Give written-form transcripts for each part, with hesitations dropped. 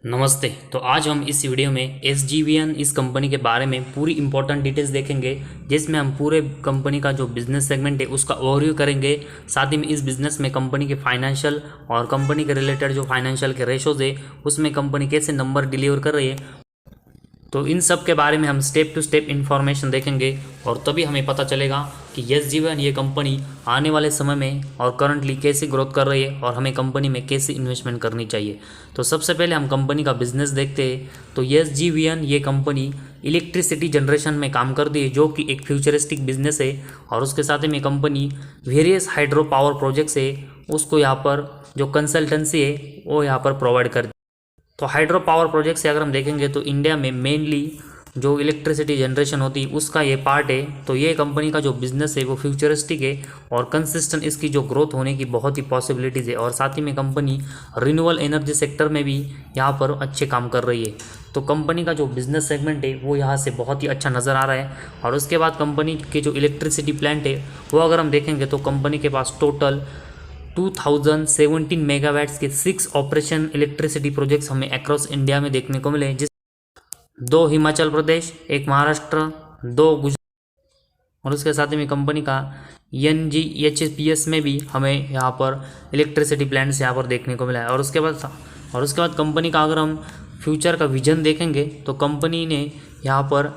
नमस्ते। तो आज हम इस वीडियो में एसजीवीएन इस कंपनी के बारे में पूरी इंपॉर्टेंट डिटेल्स देखेंगे, जिसमें हम पूरे कंपनी का जो बिजनेस सेगमेंट है उसका ओवरव्यू करेंगे। साथ ही में इस बिजनेस में कंपनी के फाइनेंशियल और कंपनी के रिलेटेड जो फाइनेंशियल के रेशोज है उसमें कंपनी कैसे नंबर डिलीवर कर रही है, तो इन सब के बारे में हम स्टेप टू स्टेप इन्फॉर्मेशन देखेंगे। और तभी हमें पता चलेगा कि यस जीवन ये कंपनी आने वाले समय में और करंटली कैसे ग्रोथ कर रही है और हमें कंपनी में कैसे इन्वेस्टमेंट करनी चाहिए। तो सबसे पहले हम कंपनी का बिजनेस देखते हैं। तो यस जीवन ये कंपनी इलेक्ट्रिसिटी जनरेशन में काम करती है, जो कि एक फ्यूचरिस्टिक बिजनेस है। और उसके साथ में company various hydro power projects है उसको यहाँ पर जो कंसल्टेंसी है वो यहाँ पर प्रोवाइड करती है। तो हाइड्रो पावर प्रोजेक्ट से अगर हम देखेंगे तो इंडिया में मेनली जो इलेक्ट्रिसिटी जनरेशन होती है उसका ये पार्ट है। तो ये कंपनी का जो बिजनेस है वो फ्यूचरिस्टिक है और कंसिस्टेंट इसकी जो ग्रोथ होने की बहुत ही पॉसिबिलिटीज़ है। और साथ ही में कंपनी रिन्यूएबल एनर्जी सेक्टर में भी यहाँ पर अच्छे काम कर रही है। तो कंपनी का जो बिजनेस सेगमेंट है वो यहाँ से बहुत ही अच्छा नज़र आ रहा है। और उसके बाद कंपनी के जो इलेक्ट्रिसिटी प्लांट है वो अगर हम देखेंगे तो कंपनी के पास टोटल 2017 मेगावाट्स के 6 ऑपरेशन इलेक्ट्रिसिटी प्रोजेक्ट्स हमें अक्रॉस इंडिया में देखने को मिले, जिस 2 हिमाचल प्रदेश, एक महाराष्ट्र, 2 गुजरात। और उसके साथ ही में कंपनी का NGHPS में भी हमें यहाँ पर इलेक्ट्रिसिटी प्लांट्स यहाँ पर देखने को मिला है। और उसके बाद कंपनी का अगर हम फ्यूचर का विजन देखेंगे तो कंपनी ने यहाँ पर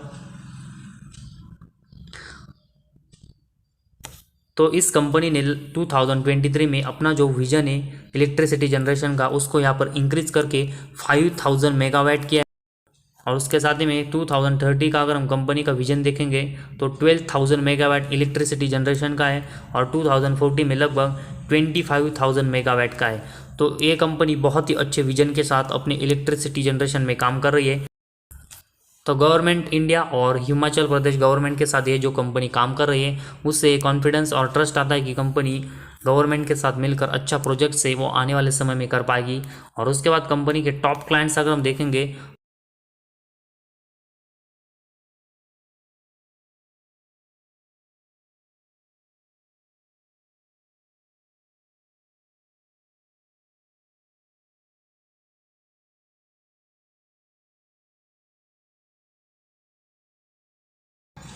तो इस कंपनी ने 2023 में अपना जो विजन है इलेक्ट्रिसिटी जनरेशन का उसको यहाँ पर इंक्रीज करके 5000 मेगावाट किया है। और उसके साथ ही में 2030 का अगर हम कंपनी का विजन देखेंगे तो 12,000 मेगावाट इलेक्ट्रिसिटी जनरेशन का है और 2040 में लगभग 25,000 मेगावाट का है। तो ये कंपनी बहुत ही अच्छे विजन के साथ अपनी इलेक्ट्रिसिटी जनरेशन में काम कर रही है। तो गवर्नमेंट इंडिया और हिमाचल प्रदेश गवर्नमेंट के साथ ये जो कंपनी काम कर रही है उससे कॉन्फिडेंस और ट्रस्ट आता है कि कंपनी गवर्नमेंट के साथ मिलकर अच्छा प्रोजेक्ट से वो आने वाले समय में कर पाएगी। और उसके बाद कंपनी के टॉप क्लाइंट्स अगर हम देखेंगे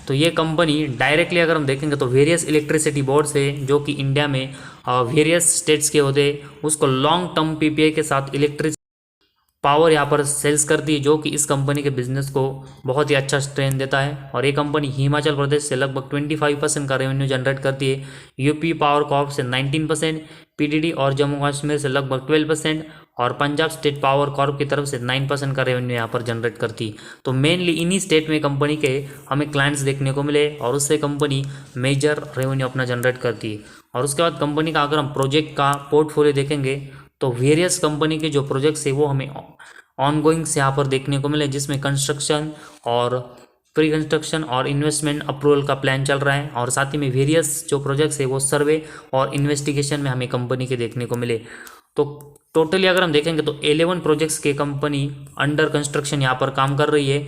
तो ये कंपनी डायरेक्टली अगर हम देखेंगे तो वेरियस इलेक्ट्रिसिटी बोर्ड्स है जो कि इंडिया में वेरियस स्टेट्स के होते हैं, उसको लॉन्ग टर्म PPA के साथ इलेक्ट्रिक पावर यहाँ पर सेल्स करती है, जो कि इस कंपनी के बिजनेस को बहुत ही अच्छा स्ट्रेंथ देता है। और ये कंपनी हिमाचल प्रदेश से लगभग 25% का रेवेन्यू जनरेट करती है, यूपी पावर कॉर्प से 19%, PDD और जम्मू कश्मीर से लगभग 12% और पंजाब स्टेट पावर कॉर्प की तरफ से 9% का रेवेन्यू यहाँ पर जनरेट करती है। तो मेनली इन्हीं स्टेट में कंपनी के हमें क्लाइंट्स देखने को मिले और उससे कंपनी मेजर रेवेन्यू अपना जनरेट करती है। और उसके बाद कंपनी का अगर हम प्रोजेक्ट का पोर्टफोलियो देखेंगे तो वेरियस कंपनी के जो प्रोजेक्ट्स है वो हमें ऑनगोइंग से यहाँ पर देखने को मिले, जिसमें कंस्ट्रक्शन और प्री कंस्ट्रक्शन और इन्वेस्टमेंट अप्रूवल का प्लान चल रहा है। और साथ ही में वेरियस जो प्रोजेक्ट्स है वो सर्वे और इन्वेस्टिगेशन में हमें कंपनी के देखने को मिले। तो टोटली अगर हम देखेंगे तो 11 प्रोजेक्ट्स के कंपनी अंडर कंस्ट्रक्शन यहाँ पर काम कर रही है।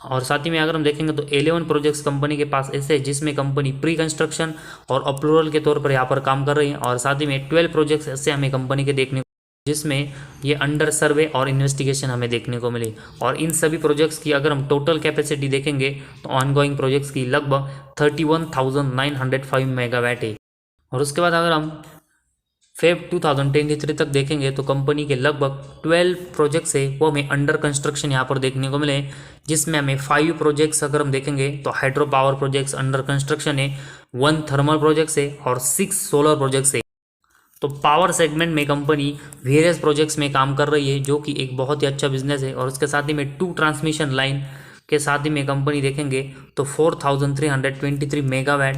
और साथ ही में अगर हम देखेंगे तो 11 प्रोजेक्ट्स कंपनी के पास ऐसे है जिसमें कंपनी प्री कंस्ट्रक्शन और अप्रूवल के तौर पर यहाँ पर काम कर रही है। और साथ ही में 12 प्रोजेक्ट्स ऐसे हमें कंपनी के देखने जिसमें ये अंडर सर्वे और इन्वेस्टिगेशन हमें देखने को मिली। और इन सभी प्रोजेक्ट्स की अगर हम टोटल कैपेसिटी देखेंगे तो ऑनगोइंग प्रोजेक्ट्स की लगभग 31,905 मेगावाट है। और उसके बाद अगर हम फेब 2023 तक देखेंगे तो कंपनी के लगभग 12 प्रोजेक्ट्स है वो हमें अंडर कंस्ट्रक्शन यहाँ पर देखने को मिले, जिसमें हमें 5 प्रोजेक्ट्स अगर हम देखेंगे तो hydro power projects under construction है, 1 थर्मल प्रोजेक्ट्स है और 6 सोलर प्रोजेक्ट्स है। तो पावर सेगमेंट में कंपनी वेरियस प्रोजेक्ट्स में काम कर रही है, जो कि एक बहुत ही अच्छा बिजनेस है। और उसके साथ ही में 2 ट्रांसमिशन लाइन के साथ ही में कंपनी देखेंगे तो 4323 मेगावाट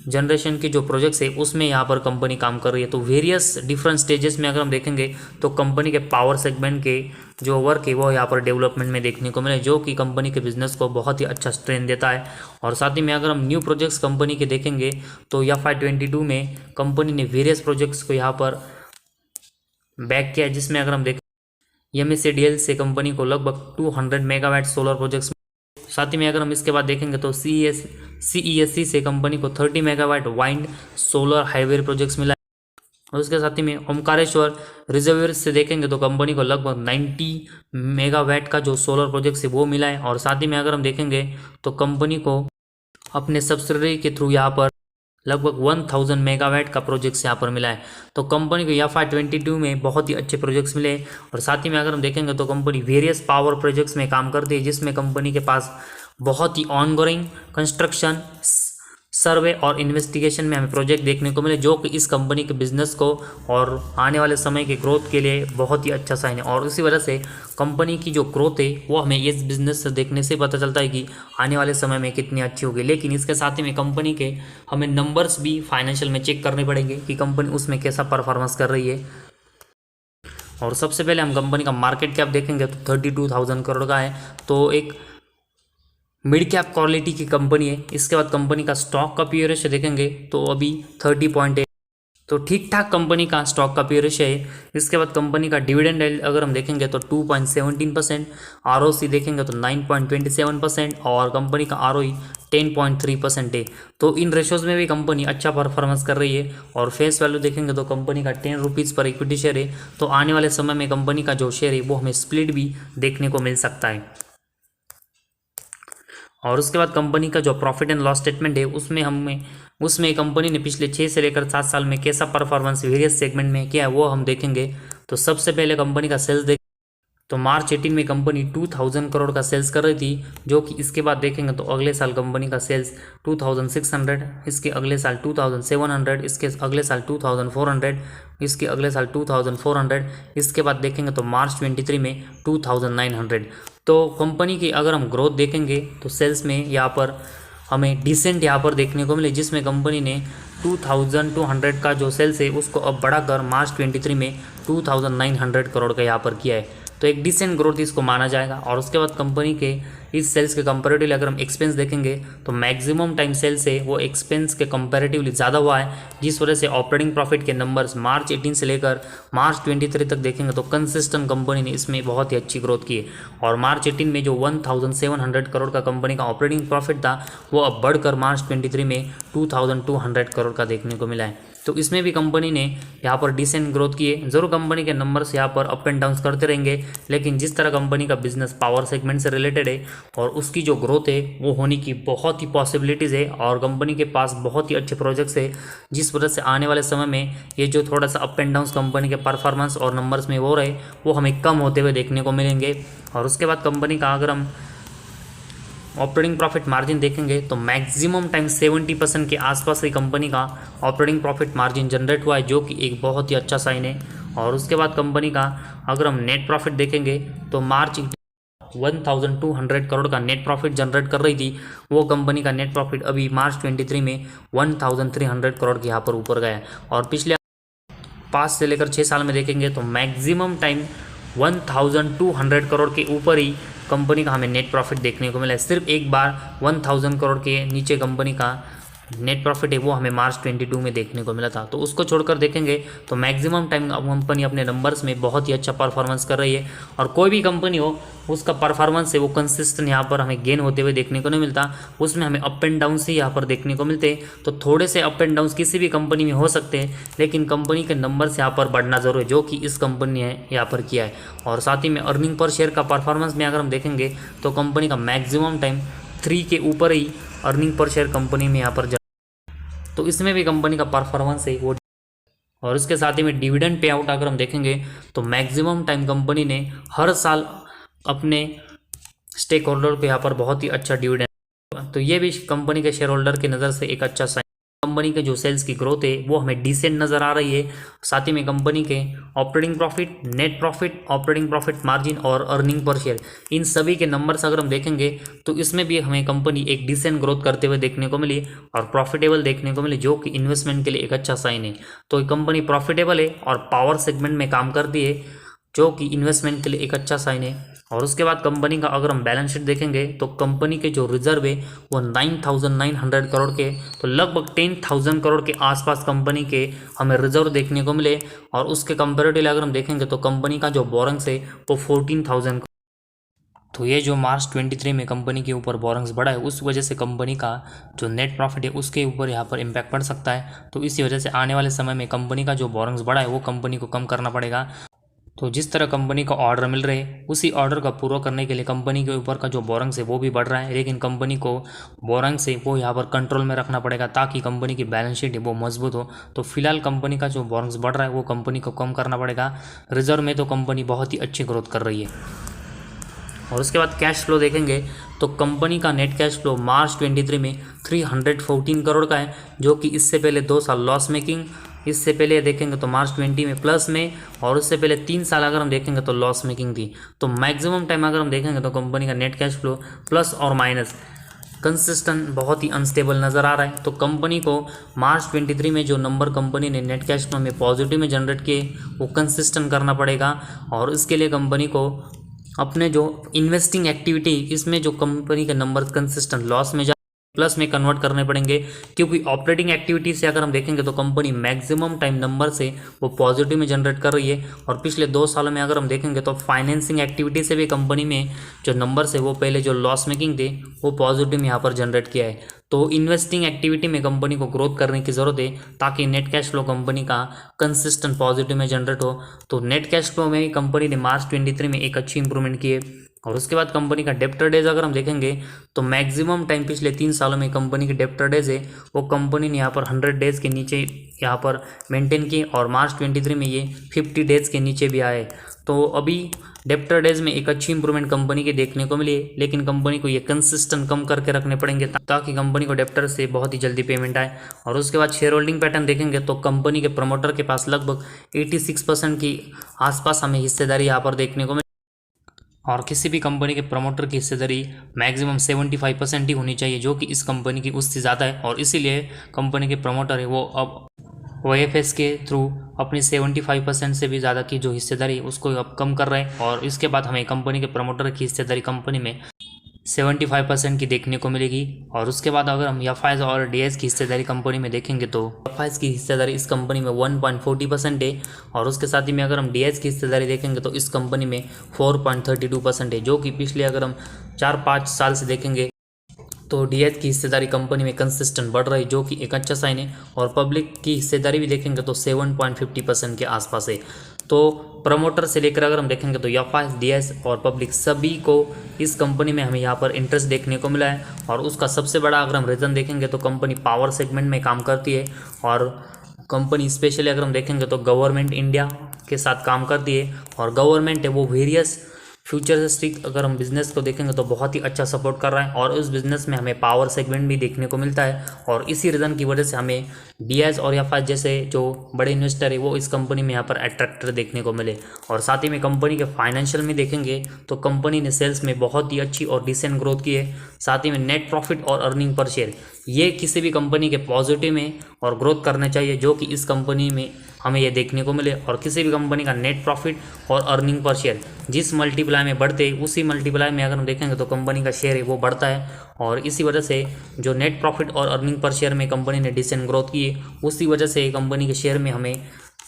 जनरेशन के जो प्रोजेक्ट्स है उसमें यहाँ पर कंपनी काम कर रही है। तो वेरियस डिफरेंट स्टेजेस में अगर हम देखेंगे तो कंपनी के पावर सेगमेंट के जो वर्क है वो यहाँ पर डेवलपमेंट में देखने को मिले, जो कि कंपनी के बिजनेस को बहुत ही अच्छा स्ट्रेंथ देता है। और साथ ही में अगर हम न्यू प्रोजेक्ट्स कंपनी के देखेंगे तो FY22 में कंपनी ने वेरियस प्रोजेक्ट्स को यहाँ पर बैक किया है, जिसमें अगर हम देखें MSCDL से कंपनी को लगभग 200 मेगावाट सोलर प्रोजेक्ट्स। साथ ही में अगर हम इसके बाद देखेंगे तो CESC से कंपनी को 30 megawatt wind solar highway projects मिला। और उसके साथ ही में ओमकारेश्वर रिजर्वियर से देखेंगे तो कंपनी को लगभग 90 मेगावाट का जो सोलर प्रोजेक्ट है वो मिला है। और साथ ही में अगर हम देखेंगे तो कंपनी को अपने सब्सिडरी के थ्रू यहाँ पर लगभग 1000 मेगावाट का प्रोजेक्ट्स यहाँ पर मिला है। तो कंपनी को FY22 में बहुत ही अच्छे प्रोजेक्ट्स मिले। और साथ ही में अगर हम देखेंगे तो कंपनी वेरियस पावर प्रोजेक्ट्स में काम करती है, जिसमें कंपनी के पास बहुत ही ऑनगोइंग कंस्ट्रक्शन, सर्वे और इन्वेस्टिगेशन में हमें प्रोजेक्ट देखने को मिले, जो कि इस कंपनी के बिजनेस को और आने वाले समय के ग्रोथ के लिए बहुत ही अच्छा साइन है। और इसी वजह से कंपनी की जो ग्रोथ है वो हमें इस बिजनेस से देखने से पता चलता है कि आने वाले समय में कितनी अच्छी होगी। लेकिन इसके साथ ही में कंपनी के हमें नंबर्स भी फाइनेंशियल में चेक करने पड़ेंगे कि कंपनी उसमें कैसा परफॉर्मेंस कर रही है। और सबसे पहले हम कंपनी का मार्केट कैप देखेंगे तो 32,000 करोड़ का है, तो एक मिड कैप क्वालिटी की कंपनी है। इसके बाद कंपनी का स्टॉक का पी रेशियो देखेंगे तो अभी 30.8, तो ठीक ठाक कंपनी का स्टॉक का पी रेशियो है। इसके बाद कंपनी का डिविडेंड यील्ड अगर हम देखेंगे तो 2.17%, आरओसी देखेंगे तो 9.27% और कंपनी का आरओई 10.3% है। तो इन रेशोज में भी कंपनी अच्छा परफॉर्मेंस कर रही है। और फेस वैल्यू देखेंगे तो कंपनी का 10 रुपीज़ पर इक्विटी शेयर है। तो आने वाले समय में कंपनी का जो शेयर है वो हमें स्प्लिट भी देखने को मिल सकता है। और उसके बाद कंपनी का जो प्रॉफिट एंड लॉस स्टेटमेंट है उसमें कंपनी ने पिछले 6 से लेकर 7 साल में कैसा परफॉर्मेंस वेरियस सेगमेंट में किया है वो हम देखेंगे। तो सबसे पहले कंपनी का सेल्स तो मार्च 18 में कंपनी 2000 करोड़ का सेल्स कर रही थी, जो कि इसके बाद देखेंगे तो अगले साल कंपनी का सेल्स 2600, इसके अगले साल 2700, इसके अगले साल 2400, इसके अगले साल 2400, इसके बाद देखेंगे तो मार्च 23 में 2900। तो कंपनी की अगर हम ग्रोथ देखेंगे तो सेल्स में यहाँ पर हमें डिसेंट यहाँ पर देखने को मिले, जिसमें कंपनी ने 2200 का जो सेल्स है उसको अब बढ़ाकर मार्च 23 में 2900 करोड़ का यहाँ पर किया है। तो एक डिसेंट ग्रोथ इसको माना जाएगा। और उसके बाद कंपनी के इस सेल्स के कंपैरेटिवली अगर हम एक्सपेंस देखेंगे तो मैक्सिमम टाइम सेल्स है वो एक्सपेंस के कंपैरेटिवली ज़्यादा हुआ है, जिस वजह से ऑपरेटिंग प्रॉफिट के नंबर्स मार्च 18 से लेकर मार्च 23 तक देखेंगे तो कंसिस्टेंट कंपनी ने इसमें बहुत ही अच्छी ग्रोथ की है। और मार्च 18 में जो 1700 करोड़ का कंपनी का ऑपरेटिंग प्रॉफिट था वो अब बढ़कर मार्च 23 में 2200 करोड़ का देखने को मिला है। तो इसमें भी कंपनी ने यहाँ पर डिसेंट ग्रोथ की है। जरूर कंपनी के नंबर्स यहाँ पर अप एंड डाउन करते रहेंगे, लेकिन जिस तरह कंपनी का बिजनेस पावर सेगमेंट से रिलेटेड है और उसकी जो ग्रोथ है वो होने की बहुत ही पॉसिबिलिटीज़ है और कंपनी के पास बहुत ही अच्छे प्रोजेक्ट्स है, जिस वजह से आने वाले समय में ये जो थोड़ा सा अप एंड डाउन कंपनी के परफॉर्मेंस और नंबर्स में हो रहे वो हमें कम होते हुए देखने को मिलेंगे। और उसके बाद कंपनी का अगर हम ऑपरेटिंग प्रॉफिट मार्जिन देखेंगे तो मैक्सिमम टाइम 70% के आसपास ही कंपनी का ऑपरेटिंग प्रॉफिट मार्जिन जनरेट हुआ है, जो कि एक बहुत ही अच्छा साइन है। और उसके बाद कंपनी का अगर हम नेट प्रॉफिट देखेंगे तो मार्च 1200 करोड़ का नेट प्रॉफिट जनरेट कर रही थी, वो कंपनी का नेट प्रॉफिट अभी मार्च 23 में 1300 करोड़ के यहाँ पर ऊपर गया है। और पिछले 5 से लेकर 6 साल में देखेंगे तो मैक्सिमम टाइम 1200 करोड़ के ऊपर ही कंपनी का हमें नेट प्रॉफिट देखने को मिला है। सिर्फ एक बार 1000 करोड़ के नीचे कंपनी का नेट प्रॉफिट है वो हमें मार्च 22 में देखने को मिला था। तो उसको छोड़कर देखेंगे तो मैक्सिमम टाइम कंपनी अपने नंबर्स में बहुत ही अच्छा परफॉर्मेंस कर रही है। और कोई भी कंपनी हो उसका परफॉर्मेंस है वो कंसिस्टेंट यहाँ पर हमें गेन होते हुए देखने को नहीं मिलता, उसमें हमें अप एंड डाउन से यहाँ पर देखने को मिलते हैं। तो थोड़े से अप एंड डाउन किसी भी कंपनी में हो सकते हैं, लेकिन कंपनी के नंबर्स यहाँ पर बढ़ना जरूर है, जो कि इस कंपनी ने यहाँ पर किया है। और साथ ही में अर्निंग पर शेयर का परफॉर्मेंस में अगर हम देखेंगे तो कंपनी का मैक्सिमम टाइम 3 के ऊपर ही अर्निंग पर शेयर कंपनी में यहाँ पर तो इसमें भी कंपनी का परफॉर्मेंस है वो। और इसके साथ ही में डिविडेंड पे आउट अगर हम देखेंगे तो मैक्सिमम टाइम कंपनी ने हर साल अपने स्टेक होल्डर को यहाँ पर बहुत ही अच्छा डिविडेंड, तो ये भी कंपनी के शेयर होल्डर की नज़र से एक अच्छा साइन। कंपनी के जो सेल्स की ग्रोथ है वो हमें डिसेंट नज़र आ रही है। साथ ही में कंपनी के operating profit, net profit, operating profit margin और अर्निंग पर शेयर, इन सभी के नंबर्स अगर हम देखेंगे तो इसमें भी हमें कंपनी एक डिसेंट ग्रोथ करते हुए देखने को मिली और प्रॉफिटेबल देखने को मिली, जो कि इन्वेस्टमेंट के लिए एक अच्छा साइन है। तो कंपनी प्रॉफिटेबल है और पावर सेगमेंट में काम करती है, जो कि इन्वेस्टमेंट के लिए एक अच्छा साइन है। और उसके बाद कंपनी का अगर हम बैलेंस शीट देखेंगे तो कंपनी के जो रिजर्व है वो 9900 करोड़ के, तो लगभग 10,000 करोड़ के आसपास कंपनी के हमें रिजर्व देखने को मिले। और उसके कंपेरेटिवली अगर हम देखेंगे तो कंपनी का जो बोरिंग्स है वो 14,000। तो ये जो मार्च 23 में कंपनी के ऊपर बोरोंग्स बढ़ा है, उस वजह से कंपनी का जो नेट प्रॉफिट है उसके ऊपर यहाँ पर इम्पैक्ट पड़ सकता है। तो इसी वजह से आने वाले समय में कंपनी का जो बोरोंग्स बढ़ा है वो कंपनी को कम करना पड़ेगा। तो जिस तरह कंपनी को ऑर्डर मिल रहे हैं उसी ऑर्डर का पूरा करने के लिए कंपनी के ऊपर का जो बोरोंग्स है वो भी बढ़ रहा है, लेकिन कंपनी को बोरोंग्स है वो यहाँ पर कंट्रोल में रखना पड़ेगा ताकि कंपनी की बैलेंस शीट है वो मजबूत हो। तो फिलहाल कंपनी का जो बोरोंग्स बढ़ रहा है वो कंपनी को कम करना पड़ेगा। रिजर्व में तो कंपनी बहुत ही अच्छी ग्रोथ कर रही है। और उसके बाद कैश फ्लो देखेंगे तो कंपनी का नेट कैश फ्लो मार्च 23 में 314 करोड़ का है, जो कि इससे पहले 2 साल लॉस मेकिंग, इससे पहले देखेंगे तो मार्च 20 में प्लस में, और उससे पहले 3 साल अगर हम देखेंगे तो लॉस मेकिंग थी। तो मैक्सिमम टाइम अगर हम देखेंगे तो कंपनी का नेट कैश फ्लो प्लस और माइनस कंसिस्टेंट बहुत ही अनस्टेबल नज़र आ रहा है। तो कंपनी को मार्च 23 में जो नंबर कंपनी ने नेट कैश फ्लो में पॉजिटिव में जनरेट किए वो कंसिस्टेंट करना पड़ेगा। और इसके लिए कंपनी को अपने जो इन्वेस्टिंग एक्टिविटी इसमें जो कंपनी के नंबर कंसिस्टेंट लॉस में प्लस में कन्वर्ट करने पड़ेंगे, क्योंकि ऑपरेटिंग एक्टिविटी से अगर हम देखेंगे तो कंपनी मैक्सिमम टाइम नंबर से वो पॉजिटिव में जनरेट कर रही है। और पिछले 2 सालों में अगर हम देखेंगे तो फाइनेंसिंग एक्टिविटी से भी कंपनी में जो नंबर्स है वो पहले जो लॉस मेकिंग थे वो पॉजिटिव में यहाँ पर जनरेट किया है। तो इन्वेस्टिंग एक्टिविटी में कंपनी को ग्रोथ करने की ज़रूरत है ताकि नेट कैश फ्लो कंपनी का कंसिस्टेंट पॉजिटिव में जनरेट हो। तो नेट कैश फ्लो में कंपनी ने मार्च 23 में एक अच्छी इंप्रूवमेंट की है। और उसके बाद कंपनी का डेप्टर डेज अगर हम देखेंगे तो मैक्सिमम टाइम पिछले 3 सालों में कंपनी के डेप्टर डेज है वो कंपनी ने यहाँ पर 100 डेज के नीचे यहाँ पर मेंटेन की, और मार्च 23 में ये 50 डेज के नीचे भी आए। तो अभी डेप्टर डेज में एक अच्छी इंप्रूवमेंट कंपनी के देखने को मिली है, लेकिन कंपनी को ये कंसिस्टेंट कम करके रखने पड़ेंगे ताकि कंपनी को डेप्टर से बहुत ही जल्दी पेमेंट आए। और उसके बाद शेयर होल्डिंग पैटर्न देखेंगे तो कंपनी के प्रमोटर के पास लगभग 86% की आसपास हमें हिस्सेदारी यहाँ पर देखने को मिली, और किसी भी कंपनी के प्रमोटर की हिस्सेदारी मैक्सिमम 75% ही होनी चाहिए, जो कि इस कंपनी की उससे ज़्यादा है। और इसीलिए कंपनी के प्रमोटर है वो अब OFS के थ्रू अपनी 75% से भी ज़्यादा की जो हिस्सेदारी है उसको अब कम कर रहे हैं। और इसके बाद हमें कंपनी के प्रमोटर की हिस्सेदारी कंपनी में 75% की देखने को मिलेगी। और उसके बाद अगर हम FIs और DIs की हिस्सेदारी कंपनी में देखेंगे तो FIs की हिस्सेदारी इस कंपनी में 1.40% है, और उसके साथ ही में अगर हम DIs की हिस्सेदारी देखेंगे तो इस कंपनी में 4.32% है, जो कि पिछले अगर हम 4-5 साल से देखेंगे तो DIs की हिस्सेदारी कंपनी में कंसिस्टेंट बढ़ रही है, जो कि एक अच्छा साइन है। और पब्लिक की हिस्सेदारी भी देखेंगे तो 7.50% के आसपास है। तो प्रमोटर से लेकर अगर हम देखेंगे तो FIs, DIs और पब्लिक सभी को इस कंपनी में हमें यहाँ पर इंटरेस्ट देखने को मिला है। और उसका सबसे बड़ा अगर हम रीज़न देखेंगे तो कंपनी पावर सेगमेंट में काम करती है, और कंपनी स्पेशली अगर हम देखेंगे तो गवर्नमेंट इंडिया के साथ काम करती है, और गवर्नमेंट है वो वेरियस फ्यूचरिस्टिक अगर हम बिज़नेस को देखेंगे तो बहुत ही अच्छा सपोर्ट कर रहा है। और उस बिज़नेस में हमें पावर सेगमेंट भी देखने को मिलता है, और इसी रीज़न की वजह से हमें DIs और FIs जैसे जो बड़े इन्वेस्टर है वो इस कंपनी में यहाँ पर अट्रैक्टर देखने को मिले। और साथ ही में कंपनी के फाइनेंशियल में देखेंगे तो कंपनी ने सेल्स में बहुत ही अच्छी और डिसेंट ग्रोथ की है। साथ ही में नेट प्रॉफिट और अर्निंग पर शेयर ये किसी भी कंपनी के पॉजिटिव में और ग्रोथ करने चाहिए, जो कि इस कंपनी में हमें ये देखने को मिले। और किसी भी कंपनी का नेट प्रॉफिट और अर्निंग पर शेयर जिस मल्टीप्लाई में बढ़ते उसी मल्टीप्लाई में अगर हम देखेंगे तो कंपनी का शेयर है वो बढ़ता है। और इसी वजह से जो नेट प्रॉफिट और अर्निंग पर शेयर में कंपनी ने डिसेंट ग्रोथ की है, उसी वजह से कंपनी के शेयर में हमें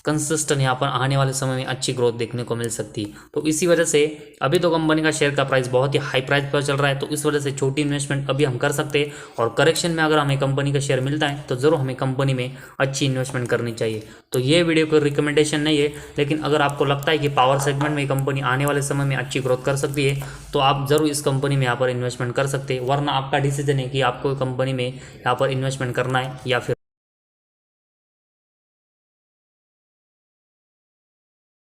कंसिस्टेंट यहाँ पर आने वाले समय में अच्छी ग्रोथ देखने को मिल सकती है। तो इसी वजह से अभी तो कंपनी का शेयर का प्राइस बहुत ही हाई प्राइस पर चल रहा है, तो इस वजह से छोटी इन्वेस्टमेंट अभी हम कर सकते हैं। और करेक्शन में अगर हमें कंपनी का शेयर मिलता है तो ज़रूर हमें कंपनी में अच्छी इन्वेस्टमेंट करनी चाहिए। तो ये वीडियो कोई रिकमेंडेशन नहीं है, लेकिन अगर आपको लगता है कि पावर सेगमेंट में कंपनी आने वाले समय में अच्छी ग्रोथ कर सकती है तो आप ज़रूर इस कंपनी में यहाँ पर इन्वेस्टमेंट कर सकते हैं। वरना आपका डिसीजन है कि आपको कंपनी में यहाँ पर इन्वेस्टमेंट करना है या फिर